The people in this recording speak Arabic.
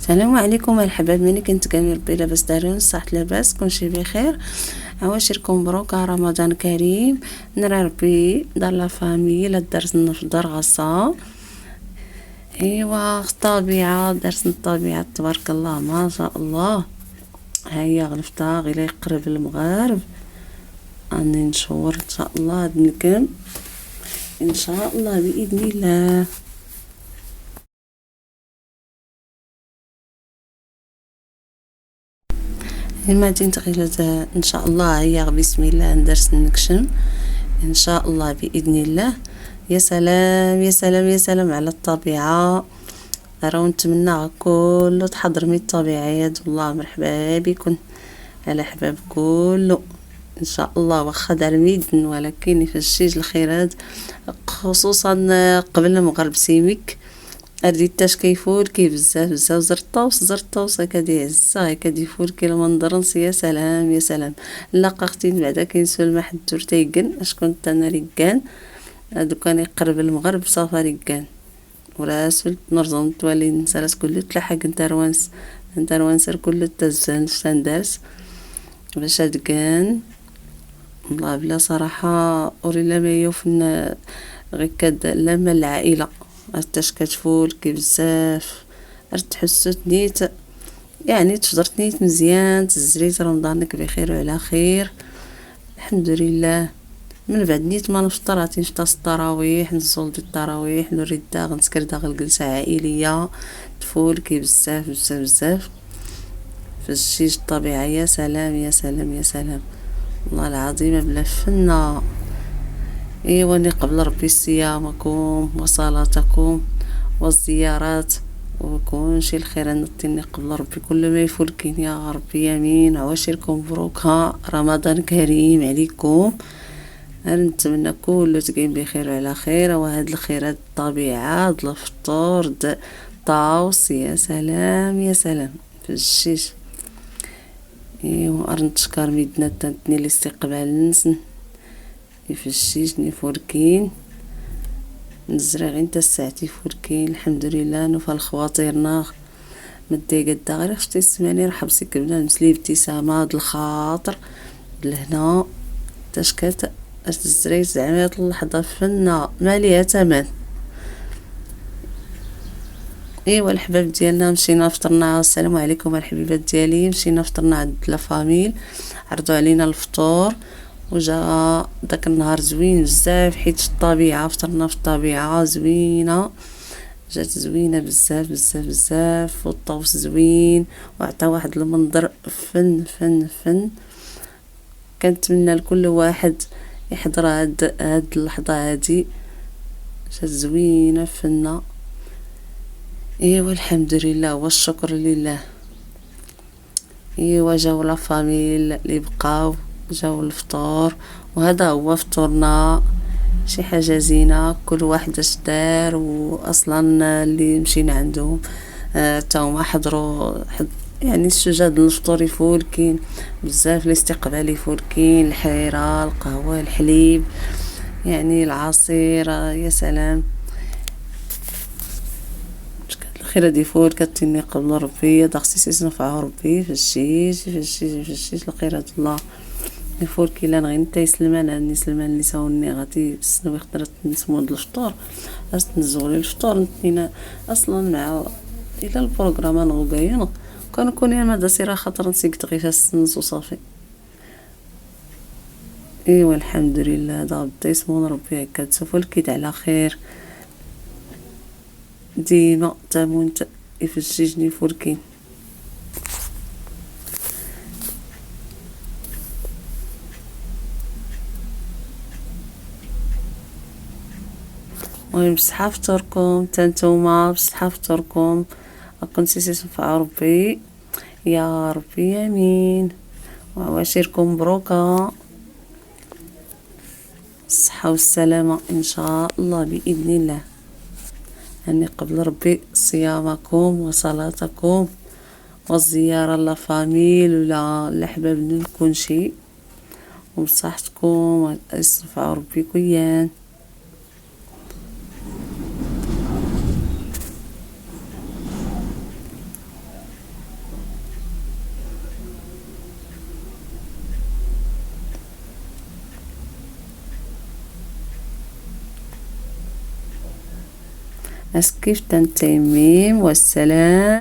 السلام عليكم الحباب، ملي كنت كامل ربي لاباس دارون صحت لاباس كلشي بخير. عواشركم مبروك رمضان كريم. نرى ربي دار لا فامي لا درسنا في دار غصه. ايوا الطبيعه درسنا الطبيعه تبارك الله ما شاء الله. هيا غلفتا غير يقرب المغارب اني نشور ان شاء الله هاد النكم ان شاء الله باذن الله. المدينة غير ان شاء الله هيا بسم الله ندرس نكشم ان شاء الله باذن الله. يا سلام يا سلام يا سلام على الطبيعه. راهو نتمنى كله تحضر من الطبيعه يا الله. مرحبا بكم على حباب كله ان شاء الله. واخا دار ميدن ولكن يفشيج الخيرات خصوصا قبل المغرب سيميك رديت تاش كيفول كي بزاف بزاف زرطوس هكا عزة هكا ديفول كي المنظرنس. يا سلام يا سلام. لقاختين بعدا كينسو المحد دور تيقن اشكون انا ريقان هادو كان يقرب المغرب صافا ريقان وراسل نرزم تولي نسالس كله تلحق نتروانس كله تزان سندرس باش هادكان والله بلا صراحة أوري لما يوفن غير كاد لما العائلة ارتاش كتفول كي بزاف ارتحست نيت يعني تشجرت نيت مزيان تزريت رمضانك بخير وعلى خير الحمد لله. من بعد نيت ما نفطر عطي نفطر التراويح نصلي التراويح نريد غنسكر داغ الجلسة عائلية تفول كي بزاف بزاف بزاف في الشيش الطبيعة. يا سلام يا سلام يا سلام والله العظيم بلا فنة. ايواني قبل ربي صيامكم وصلاتكم والزيارات وكون شي الخير نطيني قبل ربي كل ما يفولكين يا ربي يمين. عواشركم مبروكة رمضان كريم عليكم. نتمنى كله تقيم بخير وعلى خير وهاد الخيرات الطبيعة الفطور طاوس. يا سلام يا سلام في الشيش. ايوا ارنتشكر ميدنا تنتني الاستقبال نسن يفشيش نفوركين نزرع غير نتا الساعتي فوركين الحمد لله. نوفى الخواطرنا مدي قد غير خشتي سماني رحب سيك بنا نمسلي ابتسامة د الخاطر لهنا تشكات الزريت زعما اللحظة فنة ما ليها تمن. ايوا الحباب ديالنا مشينا فطرنا. السلام عليكم الحبيبات ديالي. مشينا فطرنا عند لا فاميل عرضوا علينا الفطور وجا داك النهار زوين بزاف حيت الطبيعة فطرنا في الطبيعة زوينة جات زوينة بزاف بزاف بزاف والطوس زوين وعطا واحد المنظر فن فن فن. كنتمنى لكل واحد يحضر هاد اللحظة هادي جات زوينة فنة. ايوا الحمد لله والشكر لله. ايوا جاو لا فاميل اللي بقاو جاو الفطور وهذا هو فطورنا شي حاجه زينه كل واحد اش دار. واصلا اللي مشينا عندهم تا هما حضروا يعني السجاد الفطور يفول كاين بزاف الاستقبال يفول كاين الحريره القهوه الحليب يعني العصير. يا سلام الخير دي فول كتني قبل ربي داخسيس نفع ربي في الشيش في الشيش في الشيش الخيرات الله يفول كيلا غير نتا يسلمان عني سلمان اللي ساوني غادي سنوي خطرت نسمو هاد الفطور راس نزولي الفطور نتينا اصلا مع الى البروغرام نغوكاين كنكون يا مادا سيره خاطر نسيقت غير السنس وصافي. ايوا الحمد لله دا بدا يسمون ربي هكا تسوفو الكيد على خير ديما تامون يفججني فوركين. المهم بصحة فطوركم تانتوما بصحة فطوركم راكم سيسي نفع ربي يا ربي يمين. وعواشركم مبروكة الصحة والسلامة ان شاء الله باذن الله. أني قبل ربي صيامكم وصلاتكم والزيارة لا فاميل ولا الأحباب نكون شي وبصحتكم ويصفع ربي كيان. اسكيف تنتيميم والسلام.